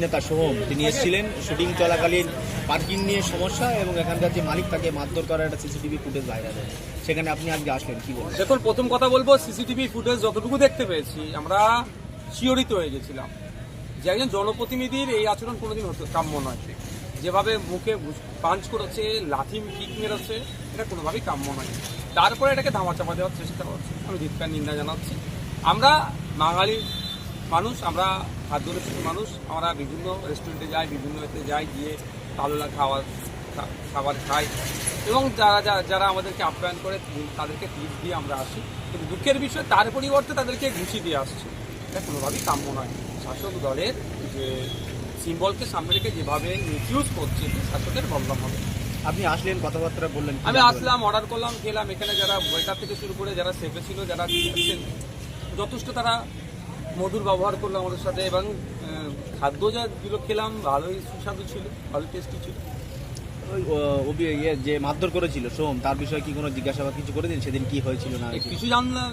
নেতা সোহম তিনি এসেছিলেন শুটিং চলাকালীন পার্কিং নিয়ে সমস্যা এবং এখানকার যে মালিক তাকে মারধর করার একটা সিসিটিভি ফুটেজ ভাইরাল হয়। সেখানে আপনি আজকে আসলেন, কি বলবেন? দেখুন, প্রথম কথা বলবো, সিসিটিভি ফুটেজ যতটুকু দেখতে পেয়েছি আমরা শিহরিত হয়ে গেছিলাম যে একজন জনপ্রতিনিধির এই আচরণ কোনোদিন হতে কাম্য নয়। যেভাবে মুখে পাঞ্চ করেছে, লাথি কিক মেরেছে, এটা কোনোভাবেই কাম্য নয়। তারপরে এটাকে ধামাচাপা দেওয়ার চেষ্টা করছে, আমি ধিক্কার নিন্দা জানাচ্ছি। আমরা বাঙালি মানুষ, আমরা খাদ্যরসিক মানুষ, আমরা বিভিন্ন রেস্টুরেন্টে যাই, বিভিন্ন এতে যাই, গিয়ে ভালো খাবার খাই এবং যারা আমাদেরকে আপ্যায়ন করে তাদেরকে টিপ দিয়ে আমরা আসি। কিন্তু দুঃখের বিষয়, তার পরিবর্তে তাদেরকে ঘুষি দিয়ে আসছে, এটা কোনোভাবেই কাম্য নয়। শাসক দলের যে সিম্বলকে সামনে রেখে যেভাবে মিসইউজ করছে, শাসকের বদনাম হবে। আপনি আসলেন, কথাবার্তা বললেন, আমি আসলাম, অর্ডার করলাম, খেলাম। এখানে যারা ওয়েটার থেকে শুরু করে যারা সেফে ছিল, যারা যথেষ্ট তারা মধুর ব্যবহার করলো আমাদের সাথে এবং খাদ্য যাগুলো খেলাম ভালোই সুস্বাদু ছিল, ভালো টেস্টি ছিল। যে মারধর করেছিল সোহম, তার বিষয়ে কি কোনো জিজ্ঞাসাবাদ কিছু করে দিন? সেদিন কি হয়েছিল না কিছু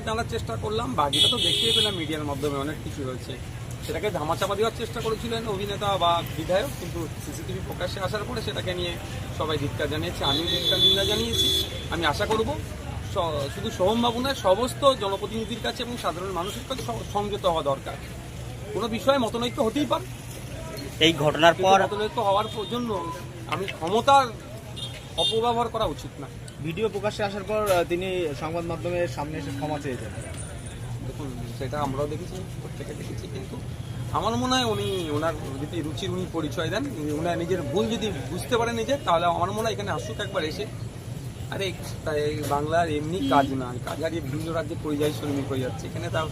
জানার চেষ্টা করলাম, বাকিটা তো দেখিয়ে পেলাম মিডিয়ার মাধ্যমে, অনেক কিছু হয়েছে। সেটাকে ধামাচাপা দেওয়ার চেষ্টা করেছিলেন অভিনেতা বা বিধায়ক, কিন্তু সিসিটিভি প্রকাশ্যে আসার পরে সেটাকে নিয়ে সবাই ধিক্কার জানিয়েছে, আমিও ধিক্কার নিন্দা জানিয়েছি। আমি আশা করব শুধু সোহমবাবু নয়, সমস্ত জনপ্রতিনিধির কাছে এবং সাধারণ মানুষের কাছে সংযত হওয়া দরকার। কোনো বিষয়ে মতনৈক্য হতেই পারে, এই ঘটনার পর মতনৈক্য হওয়ার জন্য আমি ক্ষমতার অপব্যবহার করা উচিত না। ভিডিও প্রকাশ্যে আসার পর তিনি সংবাদ মাধ্যমের সামনে এসে ক্ষমা চেয়েছেন। দেখুন, সেটা আমরাও দেখেছি, প্রত্যেকে দেখেছি, কিন্তু আমার মনে হয় ওনার যদি রুচির পরিচয় দেন, ওনার নিজের ভুল যদি বুঝতে পারেন নিজের, তাহলে আমার মনে হয় এখানে আসুক একবার এসে। আরে তাই বাংলার এমনি কাজ না, কাজ হারিয়ে বিভিন্ন রাজ্যে পরিযায়ী শ্রমিক হয়ে যাচ্ছে, এখানে তার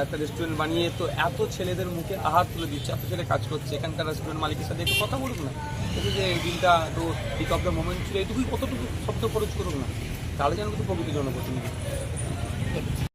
একটা রেস্টুরেন্ট বানিয়ে তো এত ছেলেদের মুখে আহার তুলে দিচ্ছে, এত ছেলে কাজ করছে, এখানকার রেস্টুরেন্ট মালিকের সাথে একটু কথা বলুক না, কিন্তু যে এই দিনটা তো পিক অফ দ্য মোমেন্ট ছিল, এইটুকুই কতটুকু শব্দ খরচ করুক না, তাহলে যেন কিন্তু প্রকৃত জনপ্রতিনিধি।